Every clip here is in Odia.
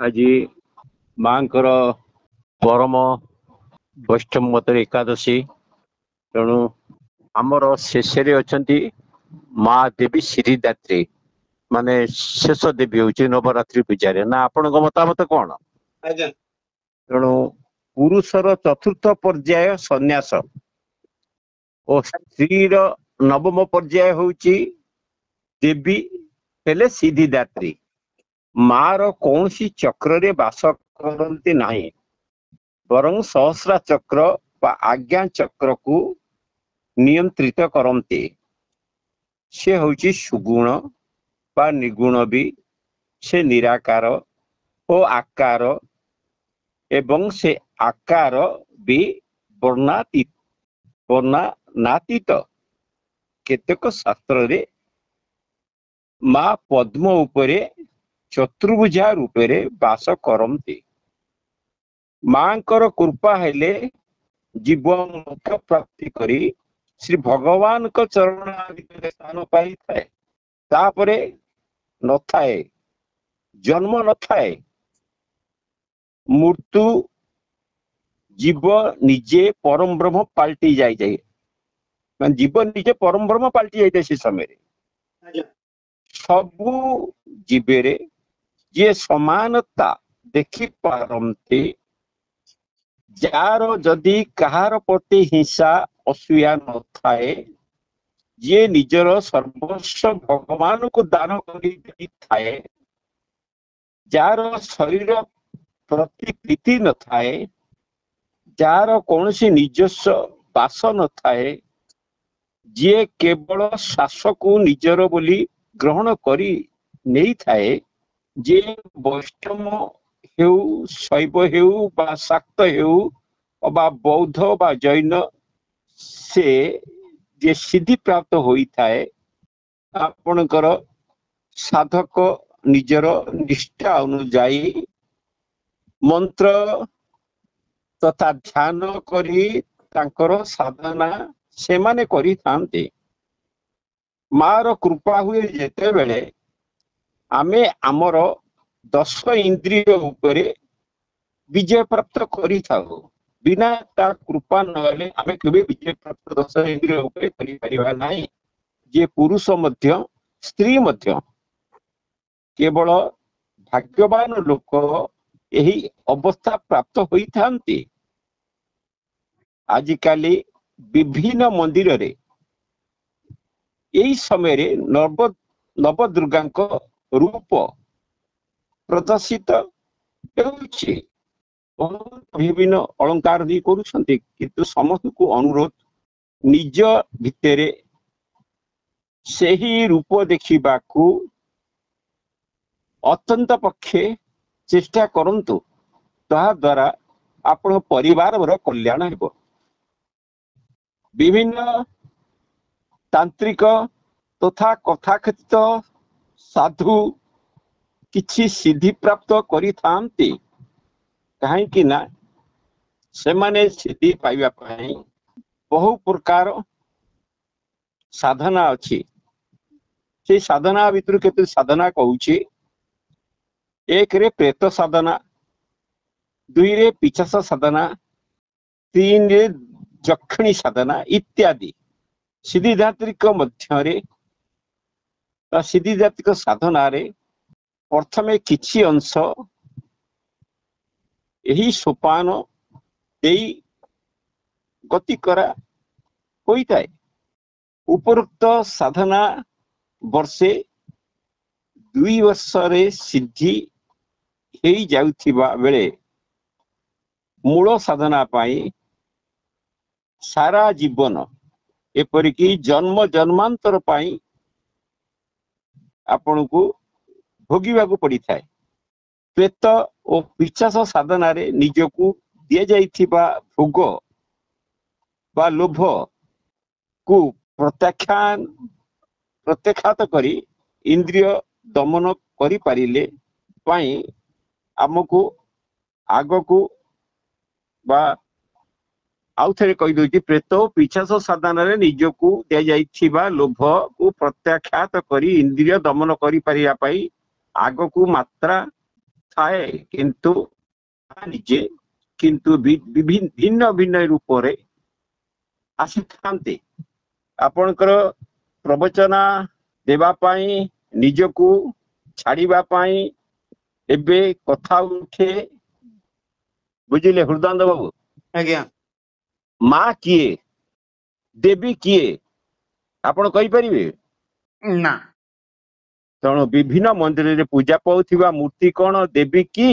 आज माँकर परम वैष्णव मत एकादशी तेणु आमर शेष अच्छा माँ देवी श्रीदात्री माने शेष देवी हूँ नवरात्रि पूजा ना आपण मतामत कौन तेणु पुरुषर चतुर्थ पर्याय संन्यास और स्त्री नवम पर्याय हूँ देवी हेले सिद्धिदात्री मार कौन सी चक्र रे बास करती नहीं बरं सहस्रा चक्र व आज्ञा चक्र को नियंत्रित करती से हूँ सुगुण व निर्गुण भी से निराकार और आकार एवं से आकार भी वर्णनातीत केतक शास्त्र रे माँ पद्म उपरे चतुर्भुजा रूपे बास करती माँकर कृपा हेले जीव मोक्ष प्राप्ति करी श्री भगवान को चरण आदि स्थान पाई थाए तापरे न थाए जन्म न थाए मृत्यु जीव निजे परम ब्रह्म पलटि जाए मान जीव निजे परम ब्रह्म पलटि जाए से समय सबु जीवेरे जे समानता देखि पारंती जार जदि कहार प्रति हिंसा असूया न थाए जे निजर सर्वस्व भगवान को दान करि थाए जार शरीर प्रति प्रीति न थाए जार कौनसी निजस्व बास न थाए जे केवल श्वास को निजर बोली ग्रहण करी नहीं थाए जे वैष्णव हेउ शैव हेउ बा शाक्त हेउ बा बौद्ध बा जैन से जे सिद्धि प्राप्त होई थाए आपणकर साधक निजर निष्ठा अनुजाई मंत्र तथा ध्यान करी तांकर साधना से माने करी थांते मार कृपा हुए जेते बेले आमे आमर 10 इंद्रिय उपरे विजय प्राप्त करी थाओ बिना ता कृपा नले आमे केबे विजय प्राप्त 10 इंद्रिय उपरे करि परिबा नाही जे पुरुष मध्य स्त्री मध्य केवल भाग्यवान लोक यही अवस्था प्राप्त होई थांती आजिकाली विभिन्न मंदिर रे यही समय रे नव दुर्गा रूप प्रदर्शित होउछि विभिन्न अलंकार दी करूछंती किंतु समस्त को अनुरोध निज भितरे सही रूप देखिबा को अत्यंत पक्षे चेष्टा करंतु ताहा द्वारा आपण परिवार वर कल्याण हेबो विभिन्न तांत्रिक तथा कथाकथित साधु किछि सिद्धि प्राप्त करि थांती कहीं कि ना से माने सिद्धि पाइबा पई बहु प्रकार साधना अछि से साधना भितर केते साधना कहूछि एक रे प्रेत साधना दुई रे पिशाच साधना तीन रे जक्षिणी साधना इत्यादि सिद्धिदात्रिक मध्य रे सिद्धिदात्रिक साधना रे प्रथमे किछि अंश यही सोपान देई गति करा होई थाए उपरोक्त साधना वर्षे 2 वर्ष रे सिद्धि हेई जाउथिबा बेले मूल साधना पाई सारा जीवन एपरिकी जन्म जन्मांतर पाई आपण को भोगिबा को पड़ी थाए प्रेत और पिशाच साधना रे निजको दिया जाइथिबा भोग बा लोभ को प्रत्याख्यात करी इंद्रिय दमन करि पारिले पाई हमको आग को बा आउ थे कही दूसरी प्रेत पिशाच साधना रे निजको दिया जाइथिबा लोभ को प्रत्याख्यात करी इंद्रिय दमन करि पारिया पाई आग को मात्रा ଥାଏ କିନ୍ତୁ ନିଜେ କିନ୍ତୁ ଭିନ୍ନ ଭିନ୍ନ ରୂପରେ ଆସିଥାନ୍ତି। ଆପଣଙ୍କର ପ୍ରବଚନ ଦେବା ପାଇଁ ନିଜକୁ ଛାଡ଼ିବା ପାଇଁ ଏବେ କଥା ଉଠେ, ବୁଝିଲେ ହୃଦାନନ୍ଦ ବାବୁ? ଆଜ୍ଞା। ମା କିଏ, ଦେବୀ କିଏ ଆପଣ କହିପାରିବେ? ନା। ତେଣୁ ବିଭିନ୍ନ ମନ୍ଦିରରେ ପୂଜା ପାଉଥିବା ମୂର୍ତ୍ତି କଣ ଦେବୀ କି?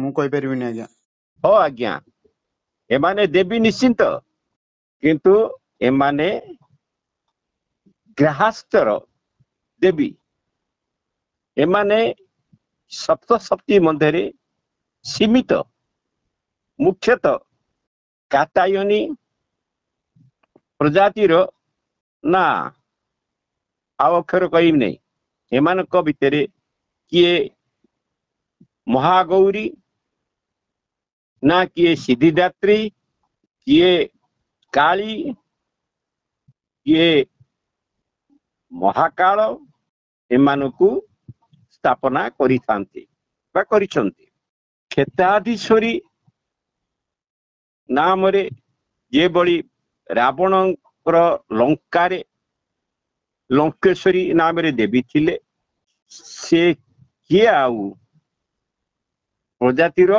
ମୁଁ କହିପାରିବିନି ଆଜ୍ଞା। ହଁ ଆଜ୍ଞା, ଏମାନେ ଦେବୀ ନିଶ୍ଚିନ୍ତ, କିନ୍ତୁ ଏମାନେ ଗ୍ରାହସ୍ଥର ଦେବୀ। ଏମାନେ ସପ୍ତଶକ୍ତି ମଧ୍ୟରେ ସୀମିତ। ମୁଖ୍ୟତଃ କାତ୍ୟାୟନୀ ପ୍ରଜାତିର ନା ଆଉ ଅକ୍ଷର କହିବି ନାହିଁ। ଏମାନଙ୍କ ଭିତରେ କିଏ ମହାଗୌରୀ, ନା କିଏ ସିଦ୍ଧିଦାତ୍ରୀ, କିଏ କାଳୀ, କିଏ ମହାକାଳ, ଏମାନଙ୍କୁ ସ୍ଥାପନା କରିଥାନ୍ତି ବା କରିଛନ୍ତି। କ୍ଷେତ୍ରାଧୀଶ୍ୱରୀ ନାମରେ ଯେଭଳି ରାବଣଙ୍କର ଲଙ୍କାରେ ଲଙ୍କେଶ୍ୱରୀ ନାମରେ ଦେବୀ ଥିଲେ, ସେ କିଏ ଆଉ ପ୍ରଜାତିର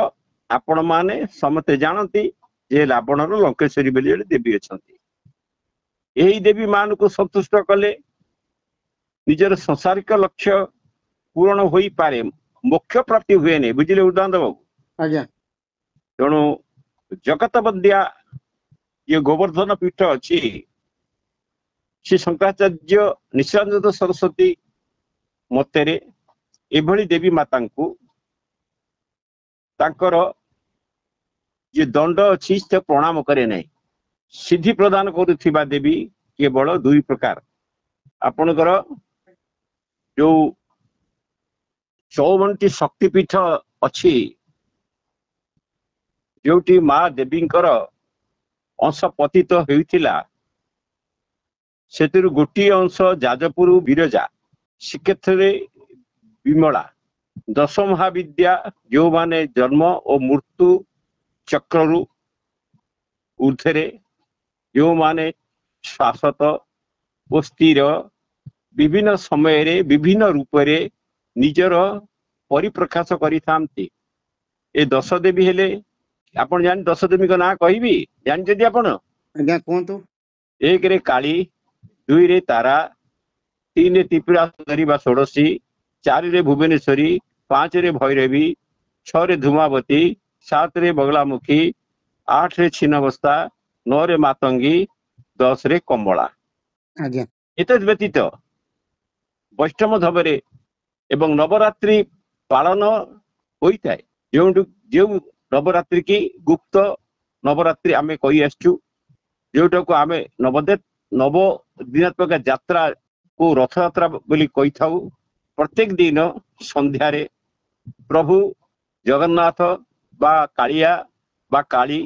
ଆପଣ ମାନେ ସମସ୍ତେ ଜାଣନ୍ତି ଯେ ରାବଣର ଲଙ୍କେଶ୍ୱରୀ ବୋଲି ଗୋଟେ ଦେବୀ ଅଛନ୍ତି। ଏହି ଦେବୀ ମାନଙ୍କୁ ସନ୍ତୁଷ୍ଟ କଲେ ନିଜର ସଂସାରିକ ଲକ୍ଷ୍ୟ ପୂରଣ ହୋଇପାରେ, ମୋକ୍ଷ ପ୍ରାପ୍ତି ହୁଏନି। ବୁଝିଲେ ଉଦାନ୍ତ ବାବୁ? ଆଜ୍ଞା। ତେଣୁ ଜଗତ ବନ୍ଦ୍ୟା ଇଏ ଗୋବର୍ଦ୍ଧନ ପୀଠ ଅଛି, ଶ୍ରୀ ଶଙ୍କରାଚାର୍ଯ୍ୟ ନିଶ୍ଚିଳାନନ୍ଦ ସରସ୍ୱତୀ ମତରେ ଏଭଳି ଦେବୀ ମାତାଙ୍କୁ ତାଙ୍କର ଯେ ଦଣ୍ଡ ଅଛି ସେ ପ୍ରଣାମ କରେ ନାହିଁ। ସିଦ୍ଧି ପ୍ରଦାନ କରୁଥିବା ଦେବୀ କେବଳ ଦୁଇ ପ୍ରକାର। ଆପଣଙ୍କର ଯୋଉ 54ଟି ଶକ୍ତିପୀଠ ଅଛି, ଯୋଉଠି ମା ଦେବୀଙ୍କର ଅଂଶ ପତିତ ହେଉଥିଲା, ସେଥିରୁ ଗୋଟିଏ ଅଂଶ ଯାଜପୁର ବିରଜା, ଶ୍ରୀକ୍ଷେତ୍ରରେ ବିମଳା। ଦଶ ମହାବିଦ୍ୟା ଯେଉଁମାନେ ଜନ୍ମ ଓ ମୃତ୍ୟୁ ଚକ୍ରରୁ ଊର୍ଦ୍ଧ୍ୱରେ, ଯେଉଁମାନେ ଶାଶ୍ୱତ ଓ ସ୍ଥିର, ବିଭିନ୍ନ ସମୟରେ ବିଭିନ୍ନ ରୂପରେ ନିଜର ପରିପ୍ରକାଶ କରିଥାନ୍ତି। ଏ ଦଶ ଦେବୀ ହେଲେ, ଆପଣ ଜାଣି ଦଶ ଦେବୀଙ୍କ ନାଁ କହିବି, ଜାଣିଛନ୍ତି ଆପଣ? ଆଜ୍ଞା କୁହନ୍ତୁ। 1ରେ କାଳୀ, 2ରେ ତାରା, 3ରେ ତ୍ରିପୁରା ସୁନ୍ଦରୀ ବା ଷୋଡଶୀ, 4ରେ ଭୁବନେଶ୍ୱରୀ, 5ରେ ଭୈରବୀ, 6ରେ ଧୂମାବତୀ, 7ରେ ବଗଳାମୁଖୀ, 8ରେ ଛିନ୍ନବସ୍ତା, 9ରେ ମାତଙ୍ଗୀ, 10ରେ କମଳା। ଆଜ୍ଞା। ଏତଦ୍ ବ୍ୟତୀତ ବୈଷ୍ଣବ ଧର୍ମରେ ଏବଂ ନବରାତ୍ରି ପାଳନ ହୋଇଥାଏ, ଯେଉଁ ନବରାତ୍ରି କି ଗୁପ୍ତ ନବରାତ୍ରି ଆମେ କହି ଆସିଛୁ, ଯୋଉଟାକୁ ଆମେ ନବ ଦିନାତ୍ମକ ଯାତ୍ରାକୁ ରଥଯାତ୍ରା ବୋଲି କହିଥାଉ। ପ୍ରତ୍ୟେକ ଦିନ ସନ୍ଧ୍ୟାରେ ପ୍ରଭୁ ଜଗନ୍ନାଥ ବା କାଳିଆ ବା କାଳୀ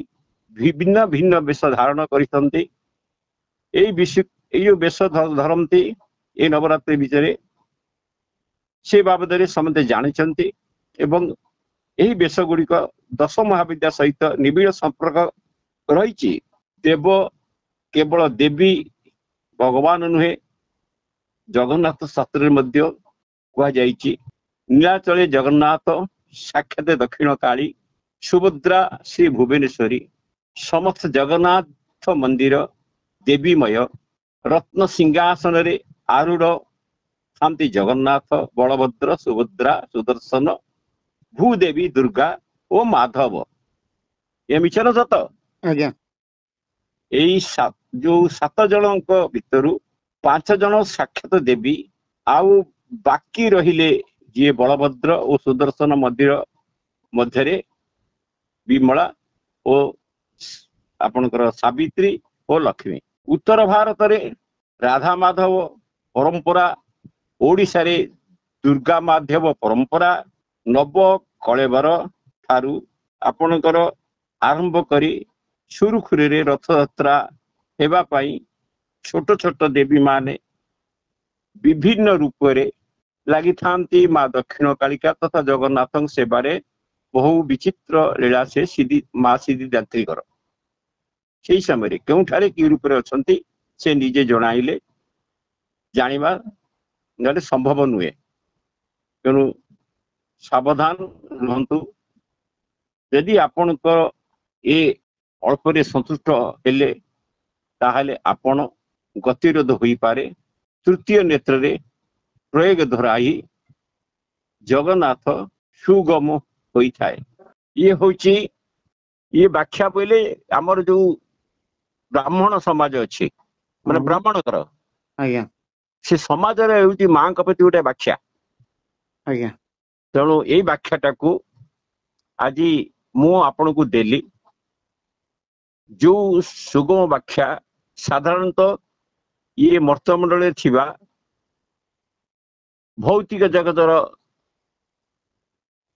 ଭିନ୍ନ ଭିନ୍ନ ବେଶ ଧାରଣ କରିଛନ୍ତି। ଏଇ ଯୋଉ ବେଶ ଧରନ୍ତି ଏ ନବରାତ୍ରି ଭିତରେ, ସେ ବାବଦରେ ସମସ୍ତେ ଜାଣିଛନ୍ତି ଏବଂ ଏହି ବେଶ ଗୁଡିକ ଦଶ ମହାବିଦ୍ୟା ସହିତ ନିବିଡ଼ ସମ୍ପର୍କ ରହିଛି। ଦେବ କେବଳ ଦେବୀ ଭଗବାନ ନୁହେଁ, ଜଗନ୍ନାଥ ଶାସ୍ତ୍ରରେ ମଧ୍ୟ କୁହାଯାଇଛି। ନୀଳାଚଳେ ଜଗନ୍ନାଥ, ସାକ୍ଷାତ ଦକ୍ଷିଣ କାଳୀ, ସୁଭଦ୍ରା ଶ୍ରୀ ଭୁବନେଶ୍ୱରୀ। ସମସ୍ତ ଜଗନ୍ନାଥ ମନ୍ଦିର ଦେବୀମୟ। ରତ୍ନ ସିଂହାସନରେ ଆରୂଢ ଥାନ୍ତି ଜଗନ୍ନାଥ, ବଳଭଦ୍ର, ସୁଭଦ୍ରା, ସୁଦର୍ଶନ, ଭୂଦେବୀ ଦୁର୍ଗା ଓ ମାଧବ। ଏ ମିଛ ନା ସତ? ଆଜ୍ଞା। ଏଇ ଯୋଉ 7 ଜଣଙ୍କ ଭିତରୁ 5 ଜଣ ସାକ୍ଷାତ ଦେବୀ, ଆଉ ବାକି ରହିଲେ ଯିଏ ବଳଭଦ୍ର ଓ ସୁଦର୍ଶନ ମନ୍ଦିର ମଧ୍ୟରେ ବିମଳା ଓ ଆପଣଙ୍କର ସାବିତ୍ରୀ ଓ ଲକ୍ଷ୍ମୀ। ଉତ୍ତର ଭାରତରେ ରାଧା ମାଧବ ପରମ୍ପରା, ଓଡ଼ିଶାରେ ଦୁର୍ଗା ମାଧବ ପରମ୍ପରା। ନବ କଳେବର ଠାରୁ ଆପଣଙ୍କର ଆରମ୍ଭ କରି ସୁରୁଖୁରୁରେ ରଥଯାତ୍ରା ହେବା ପାଇଁ ଛୋଟ ଛୋଟ ଦେବୀ ମାନେ ବିଭିନ୍ନ ରୂପରେ ଲାଗିଥାନ୍ତି ମା ଦକ୍ଷିଣ କାଳିକା ତଥା ଜଗନ୍ନାଥଙ୍କ ସେବାରେ ବହୁ ବିଚିତ୍ର ଲୀଳା ସେ ମା ସିଦ୍ଧିଦାତ୍ରୀଙ୍କର। ସେଇ ସମୟରେ କେଉଁଠାରେ କି ରୂପରେ ଅଛନ୍ତି ସେ ନିଜେ ଜଣାଇଲେ, ଜାଣିବା ନହେଲେ ସମ୍ଭବ ନୁହେଁ। ତେଣୁ ସାବଧାନ ରୁହନ୍ତୁ। ଯଦି ଆପଣଙ୍କ ଏ ଅଳ୍ପରେ ସନ୍ତୁଷ୍ଟ ହେଲେ ତାହେଲେ ଆପଣ ଗତିରୋଧ ହୋଇପାରେ। ତୃତୀୟ ନେତ୍ରରେ ପ୍ରୟୋଗ ଧରାଇ ଜଗନ୍ନାଥ ସୁଗମ ହୋଇଥାଏ। ଇଏ ହଉଛି ଇଏ ବ୍ୟାଖ୍ୟା ବୋଇଲେ ଆମର ଯୋଉ ବ୍ରାହ୍ମଣ ସମାଜ ଅଛି, ମାନେ ବ୍ରାହ୍ମଣଙ୍କର ଆଜ୍ଞା ସେ ସମାଜରେ ହେଉଛି ମାଙ୍କ ପ୍ରତି ଗୋଟେ ବ୍ୟାଖ୍ୟା। ଆଜ୍ଞା ତେଣୁ ଏଇ ବ୍ୟାଖ୍ୟାଟାକୁ ଆଜି ମୁଁ ଆପଣଙ୍କୁ ଦେଲି। ଯୋଉ ସୁଗମ ବ୍ୟାଖ୍ୟା ସାଧାରଣତଃ ଇଏ ମର୍ତ୍ତମଣ୍ଡଳରେ ଥିବା ଭୌତିକ ଜଗତର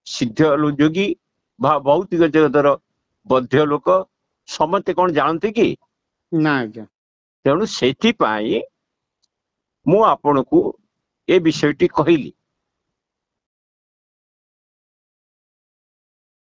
ସିଦ୍ଧ ଯୋଗୀ ବା ଭୌତିକ ଜଗତର ବଦ୍ଧ ଲୋକ ସମସ୍ତେ କଣ ଜାଣନ୍ତି କି? ନା ଆଜ୍ଞା। ତେଣୁ ସେଥିପାଇଁ ମୁଁ ଆପଣଙ୍କୁ ଏ ବିଷୟଟି କହିଲି।